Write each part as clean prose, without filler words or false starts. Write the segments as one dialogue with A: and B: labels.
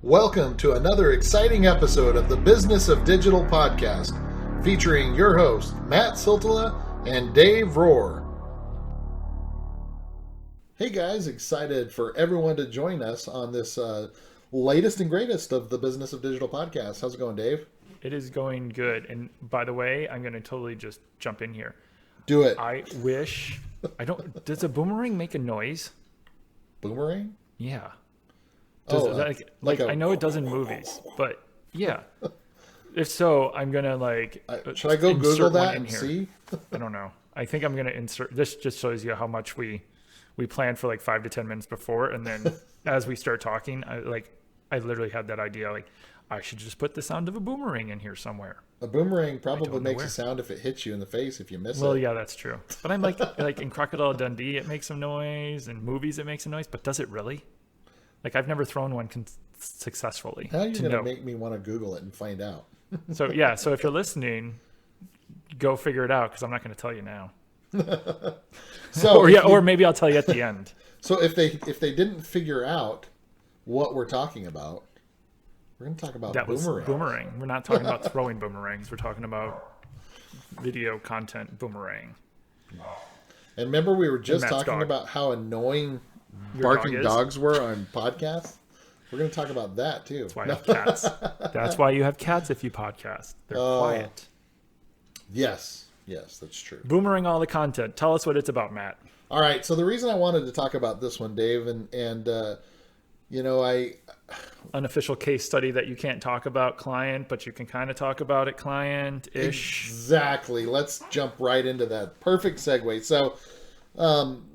A: Welcome to another exciting episode of the Business of Digital podcast, featuring your hosts, Matt Siltala and Dave Rohr. Hey guys, excited for everyone to join us on this latest and greatest of the Business of Digital podcast. How's it going, Dave?
B: It is going good. And by the way, I'm going to totally just jump in here.
A: Do it.
B: Does a boomerang make a noise?
A: Boomerang?
B: Yeah.
A: I
B: know it does in movies, but yeah. If so, I'm going to
A: should I go Google that and see?
B: I don't know. I think I'm going to insert, this just shows you how much we planned for like 5 to 10 minutes before. And then as we start talking, I literally had that idea, I should just put the sound of a boomerang in here somewhere.
A: A boomerang probably makes a sound if it hits you in the face if you miss it.
B: Well, yeah, that's true. But I'm like in Crocodile Dundee, it makes some noise. In movies, it makes a noise. But does it really? I've never thrown one successfully.
A: Now you're going to make me want to Google it and find out.
B: So if you're listening, go figure it out because I'm not going to tell you now. Or maybe I'll tell you at the end.
A: So if they didn't figure out what we're talking about, we're going to talk about
B: boomerang. We're not talking about throwing boomerangs. We're talking about video content boomerang.
A: And remember, we were just talking about how annoying barking dogs were on podcasts. We're going to talk about that too.
B: That's why you have cats. That's why you have cats if you podcast. They're quiet.
A: Yes, that's true.
B: Boomerang all the content. Tell us what it's about, Matt.
A: All right. So the reason I wanted to talk about this one, Dave,
B: Unofficial case study that you can't talk about client, but you can kind of talk about it client-ish.
A: Exactly. Let's jump right into that. Perfect segue. So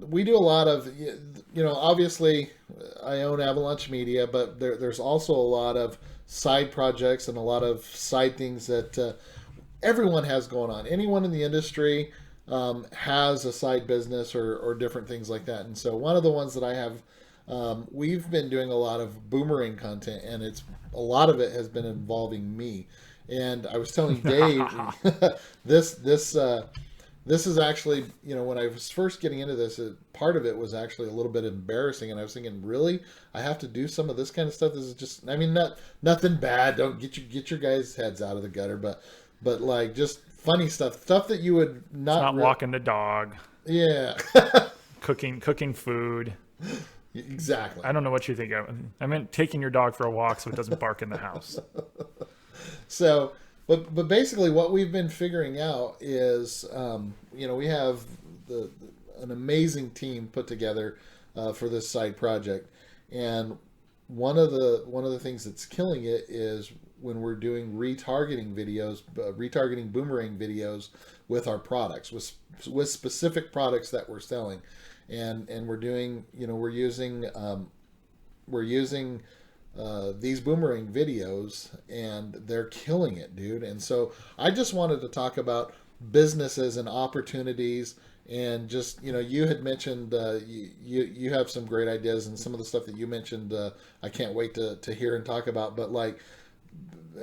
A: we do a lot of, obviously I own Avalanche Media, but there's also a lot of side projects and a lot of side things that everyone has going on. Anyone in the industry has a side business or different things like that. And so one of the ones that I have, we've been doing a lot of boomerang content, and a lot of it has been involving me. And I was telling Dave, this is actually, when I was first getting into this, part of it was actually a little bit embarrassing. And I was thinking, really, I have to do some of this kind of stuff? This is just, nothing bad. Don't get your guys' heads out of the gutter, but just funny stuff that you would not.
B: It's not walking the dog.
A: Yeah.
B: Cooking food.
A: Exactly.
B: I don't know what you think of. I meant taking your dog for a walk so it doesn't bark in the house.
A: So, but basically what we've been figuring out is, we have an amazing team put together for this side project. And one of the things that's killing it is when we're doing retargeting boomerang videos with our products, with specific products that we're selling. And we're doing, we're using these boomerang videos, and they're killing it, dude. And so I just wanted to talk about businesses and opportunities, and just, you had mentioned you have some great ideas, and some of the stuff that you mentioned, I can't wait to hear and talk about, but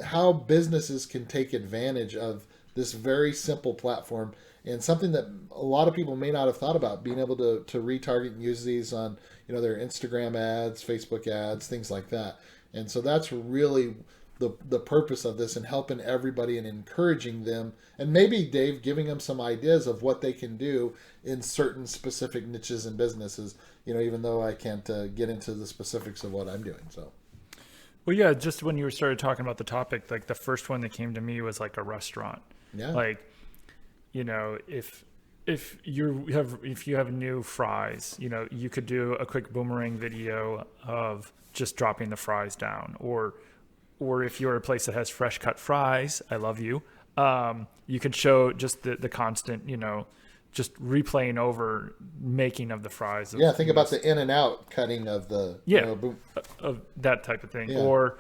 A: how businesses can take advantage of this very simple platform. And something that a lot of people may not have thought about, being able to retarget and use these on, their Instagram ads, Facebook ads, things like that. And so that's really the purpose of this, and helping everybody and encouraging them. And maybe, Dave, giving them some ideas of what they can do in certain specific niches and businesses, even though I can't get into the specifics of what I'm doing. So.
B: Well, yeah, just when you started talking about the topic, the first one that came to me was a restaurant.
A: Yeah.
B: If you have new fries, you could do a quick boomerang video of just dropping the fries down, or if you're a place that has fresh cut fries, I love you. You could show just the constant, just replaying over making of the fries.
A: Think about the in and out cutting of the
B: of that type of thing.
A: Yeah.
B: Or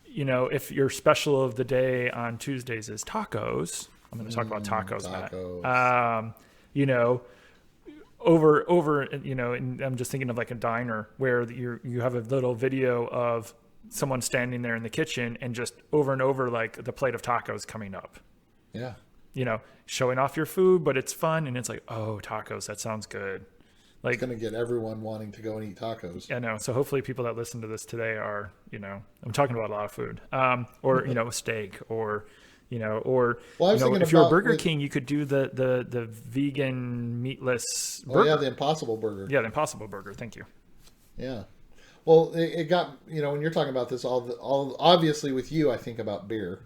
B: if your special of the day on Tuesdays is tacos. I'm going to talk about tacos, Matt. Over, and I'm just thinking of a diner where you have a little video of someone standing there in the kitchen and just over and over, the plate of tacos coming up.
A: Yeah.
B: Showing off your food, but it's fun. And it's oh, tacos, that sounds good.
A: It's
B: Like,
A: going to get everyone wanting to go and eat tacos.
B: I know. So hopefully people that listen to this today are, I'm talking about a lot of food, or, steak or,
A: Well, I was thinking
B: if you're a
A: about
B: Burger
A: with,
B: King, you could do the vegan meatless
A: oh yeah,
B: burger.
A: the Impossible Burger.
B: Yeah, the Impossible Burger. Thank you.
A: Yeah. Well, it got, when you're talking about this, all obviously with you, I think about beer.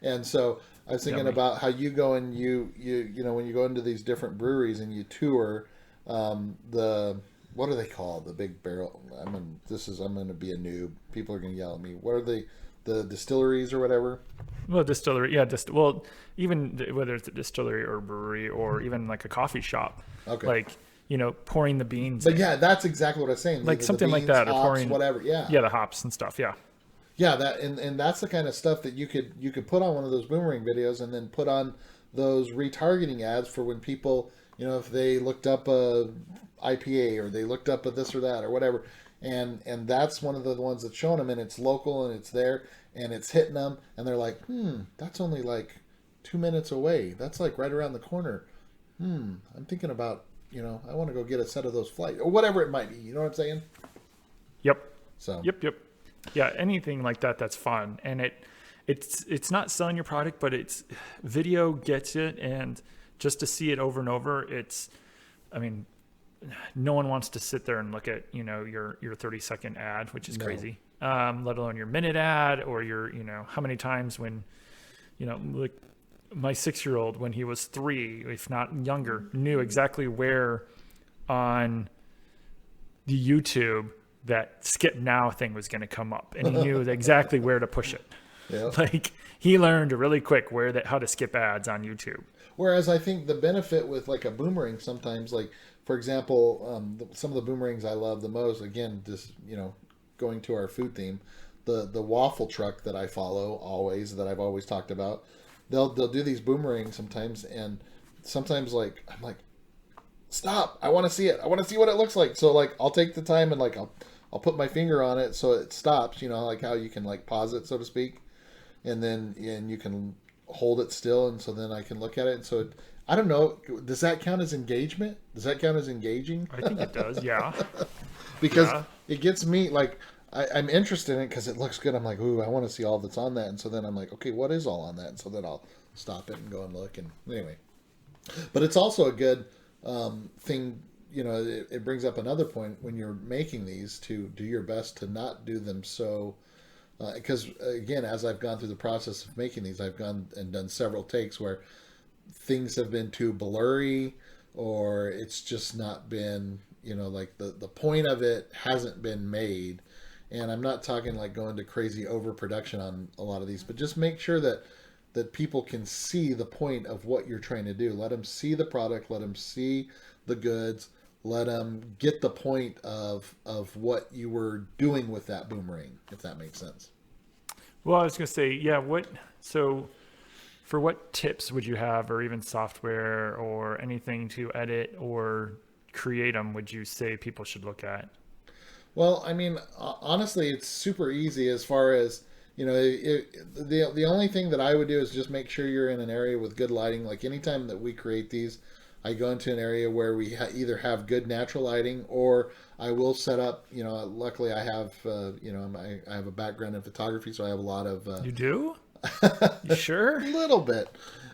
A: And so I was thinking
B: Yummy.
A: about how you go and when you go into these different breweries and you tour, what are they called? The big barrel. I'm going to be a noob. People are going to yell at me. What are the distilleries or whatever?
B: Well, distillery, yeah. Well, even whether it's a distillery or a brewery or even like a coffee shop,
A: Okay.
B: like pouring the beans,
A: But yeah, that's exactly what I was saying.
B: like
A: Either
B: something
A: the
B: like
A: beans,
B: that, or
A: hops,
B: pouring,
A: whatever. Yeah.
B: yeah, the hops and stuff, yeah.
A: Yeah, that and that's the kind of stuff that you could put on one of those Boomerang videos and then put on those retargeting ads for when people, if they looked up a IPA or they looked up a this or that or whatever, and that's one of the ones that's showing them and it's local and it's there and it's hitting them and they're like, that's only like 2 minutes away. That's like right around the corner. I'm thinking about, I want to go get a set of those flights or whatever it might be. You know what I'm saying?
B: Yep.
A: So
B: Yep. Yeah, anything like that that's fun. And it's not selling your product, but it's video gets it, and just to see it over and over, I mean, no one wants to sit there and look at, your 30-second ad, which is
A: No.
B: crazy. Let alone your minute ad or your, how many times when, like my 6-year-old, when he was 3, if not younger, knew exactly where on the YouTube that skip now thing was going to come up, and he knew exactly where to push it.
A: Yeah.
B: Like he learned really quick how to skip ads on YouTube.
A: Whereas I think the benefit with like a Boomerang sometimes, like for example, some of the Boomerangs I love the most, again, just going to our food theme, the waffle truck that I follow always, that I've always talked about, they'll do these Boomerangs sometimes, and sometimes like I'm like, stop, I want to see it, I want to see what it looks like. So like I'll take the time and like I'll put my finger on it so it stops. Like how you can like pause it, so to speak, and you can hold it still, and so then I can look at it. And so I don't know. Does that count as engagement? Does that count as engaging?
B: I think it does. Yeah.
A: Because
B: Yeah.
A: it gets me like I'm interested in it because it looks good. I'm like, ooh, I want to see all that's on that. And so then I'm like, okay, what is all on that? And so then I'll stop it and go and look. And anyway, but it's also a good thing. It brings up another point when you're making these to do your best to not do them so. Because again, as I've gone through the process of making these, I've gone and done several takes where things have been too blurry, or it's just not been, like the point of it hasn't been made. And I'm not talking like going to crazy overproduction on a lot of these, but just make sure that people can see the point of what you're trying to do. Let them see the product, let them see the goods, let them get the point of what you were doing with that Boomerang, if that makes sense.
B: Well, I was going to say, yeah. So for what tips would you have, or even software or anything to edit or create them, would you say people should look at?
A: Well, I mean, honestly, it's super easy as far as, the only thing that I would do is just make sure you're in an area with good lighting. Like anytime that we create these, I go into an area where we either have good natural lighting, or I will set up, luckily I have, I have a background in photography, so I have a lot of...
B: You do? You sure?
A: A little bit.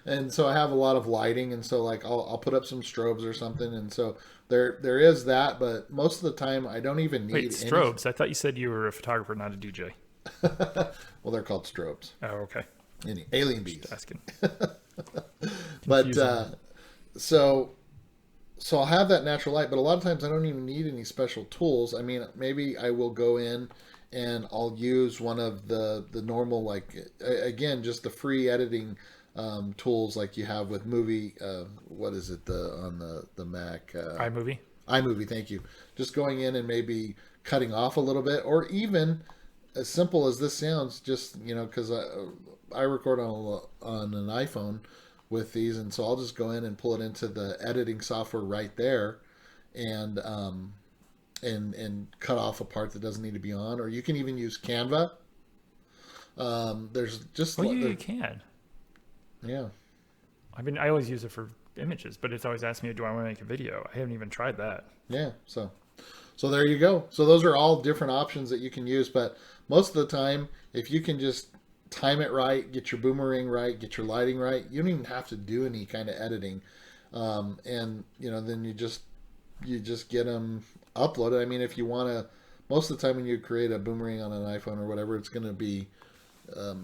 A: And so I have a lot of lighting, and so like I'll put up some strobes or something, and so there is that, but most of the time I don't even need
B: Wait, strobes? I thought you said you were a photographer, not a DJ.
A: Well, they're called strobes.
B: Oh, okay.
A: Alien bees.
B: Just asking.
A: But so I'll have that natural light, but a lot of times I don't even need any special tools. I mean, maybe I will go in and I'll use one of the normal, like, again, just the free editing tools like you have with movie, what is it, on the Mac? iMovie, thank you. Just going in and maybe cutting off a little bit, or even as simple as this sounds, just, because I record on an iPhone with these, and so I'll just go in and pull it into the editing software right there, and cut off a part that doesn't need to be on. Or you can even use Canva. There's just
B: Well, you can.
A: yeah.
B: I mean, I always use it for images, but it's always asking me, do I want to make a video? I haven't even tried that.
A: Yeah. So there you go. So those are all different options that you can use. But most of the time, if you can just time it right, get your boomerang right, get your lighting right, you don't even have to do any kind of editing. And then you just get them uploaded. I mean, if you want to, most of the time when you create a boomerang on an iPhone or whatever, it's going to be,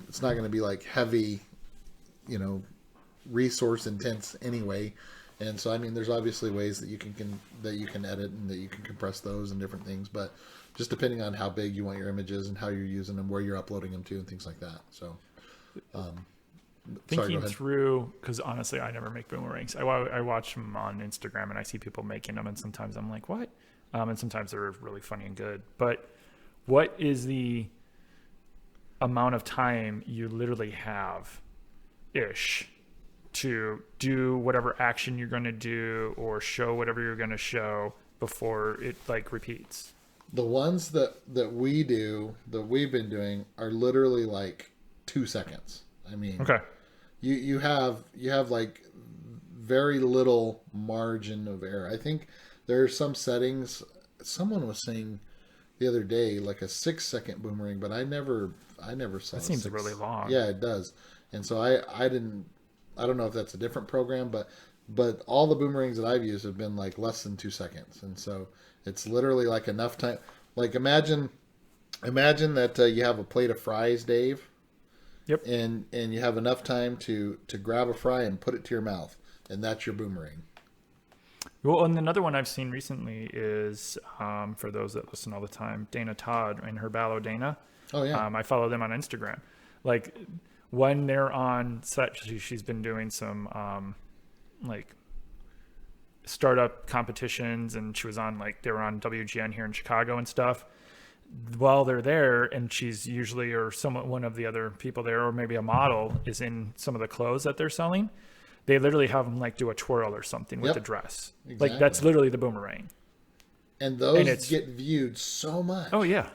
A: it's not going to be like heavy, resource intense anyway. And so, I mean, there's obviously ways that you can edit and that you can compress those and different things, but just depending on how big you want your images and how you're using them, where you're uploading them to, and things like that. So,
B: thinking through, because honestly, I never make boomerangs. I watch them on Instagram and I see people making them, and sometimes I'm like, what? And sometimes they're really funny and good. But what is the amount of time you literally have ish to do whatever action you're going to do or show whatever you're going to show before it like repeats?
A: The ones that we do, that we've been doing, are literally like 2 seconds. I mean,
B: okay,
A: you have like very little margin of error. I think there are some settings. Someone was saying the other day like a 6-second boomerang, but I never saw
B: that. Seems really long.
A: Yeah, it does. And so I don't know if that's a different program, but all the boomerangs that I've used have been like less than 2 seconds. And so it's literally like enough time. Like imagine that you have a plate of fries, Dave.
B: Yep.
A: And you have enough time to grab a fry and put it to your mouth, and that's your boomerang.
B: Well, and another one I've seen recently is, for those that listen all the time, Dana Todd and her Ballo Dana.
A: Oh, yeah.
B: I follow them on Instagram. Like, when they're on set, she's been doing some, like, startup competitions, and she was on, like, they were on WGN here in Chicago and stuff. While they're there, and she's usually, or one of the other people there, or maybe a model, is in some of the clothes that they're selling, they literally have them like do a twirl or something with the dress. Exactly. Like that's literally the boomerang.
A: And those get viewed so much.
B: Oh yeah.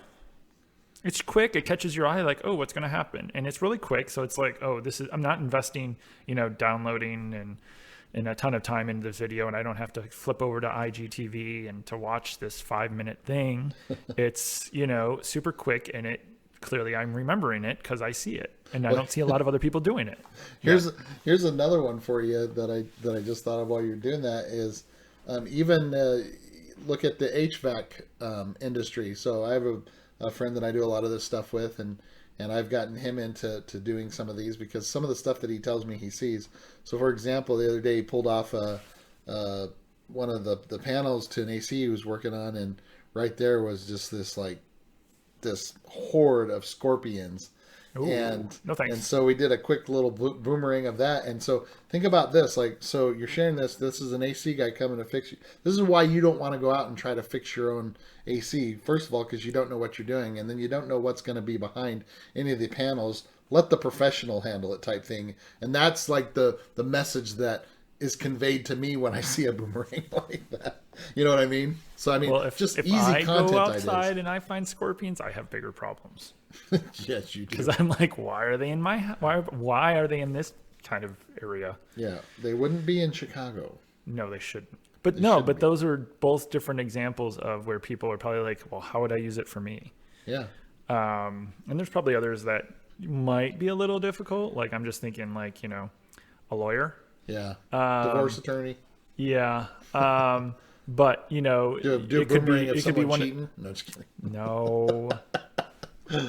B: It's quick. It catches your eye like, oh, what's going to happen? And it's really quick. So it's like, oh, I'm not investing, downloading and a ton of time into this video, and I don't have to flip over to IGTV and to watch this 5-minute thing. It's, super quick, and clearly I'm remembering it because I see it, and I don't see a lot of other people doing it.
A: Here's another one for you that I just thought of while you're doing that is even look at the HVAC industry. So I have a friend that I do a lot of this stuff with, and I've gotten him into doing some of these because some of the stuff that he tells me he sees. So for example, the other day he pulled off one of the panels to an AC he was working on, and right there was just this horde of scorpions.
B: Ooh, no thanks.
A: And so we did a quick little boomerang of that. And so think about this, like, so you're sharing this is an AC guy coming to fix you. This is why you don't want to go out and try to fix your own AC. First of all, because you don't know what you're doing, and then you don't know what's going to be behind any of the panels. Let the professional handle it type thing. And that's like the message that is conveyed to me when I see a boomerang like that. You know what I mean? So I mean,
B: well, if
A: easy
B: I
A: content
B: go outside and I find scorpions, I have bigger problems.
A: Yes, you do.
B: Because I'm like, why are they in my why are they in this kind of area?
A: Yeah, they wouldn't be in Chicago.
B: No, they shouldn't. But but those are both different examples of where people are probably like, well, how would I use it for me?
A: Yeah.
B: And there's probably others that might be a little difficult. Like I'm just thinking like, a lawyer.
A: Yeah. Divorce attorney.
B: Yeah. But it could be one cheating? No, just kidding. No.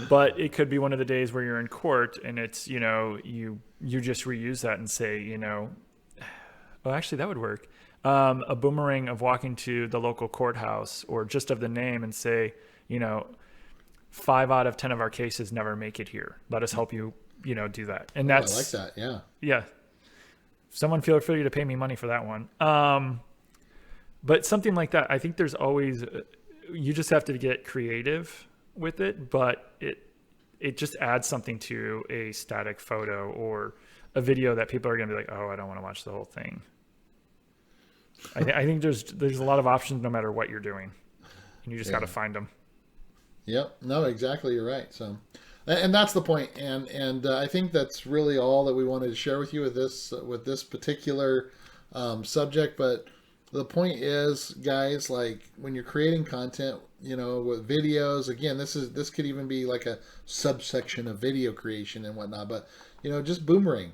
B: But it could be one of the days where you're in court and it's, you just reuse that and say, well, actually that would work. A boomerang of walking to the local courthouse or just of the name and say, 5 out of 10 of our cases never make it here. Let us help you, do that. And that's,
A: I like that. Yeah.
B: Yeah. Someone feel free to pay me money for that one. But something like that, I think there's always, you just have to get creative with it, but it just adds something to a static photo or a video that people are going to be like, oh, I don't want to watch the whole thing. I think there's a lot of options no matter what you're doing, and you just got to find them.
A: Yep. No, exactly. You're right. So, and that's the point. And I think that's really all that we wanted to share with you with this particular subject, but the point is, guys, like when you're creating content, with videos, again, this could even be like a subsection of video creation and whatnot, but just Boomerang.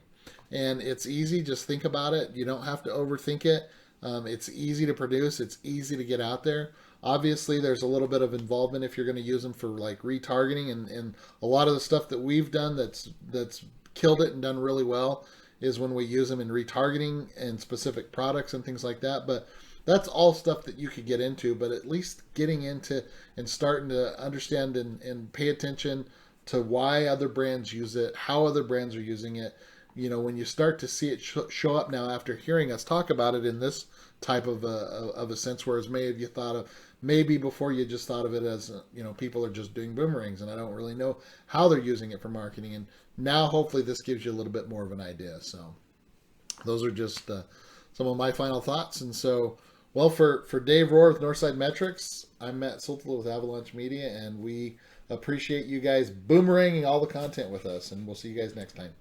A: And it's easy, just think about it. You don't have to overthink it. It's easy to produce, it's easy to get out there. Obviously, there's a little bit of involvement if you're going to use them for like retargeting, and a lot of the stuff that we've done that's killed it and done really well is when we use them in retargeting and specific products and things like that. But that's all stuff that you could get into, but at least getting into and starting to understand and pay attention to why other brands use it, how other brands are using it. When you start to see it show up now after hearing us talk about it in this type of a sense, whereas maybe you thought of, maybe before you just thought of it as, people are just doing boomerangs and I don't really know how they're using it for marketing. And now hopefully this gives you a little bit more of an idea. So those are just some of my final thoughts. And so, well, for Dave Rohr with Northside Metrics, I'm Matt Siltler with Avalanche Media, and we appreciate you guys boomeranging all the content with us, and we'll see you guys next time.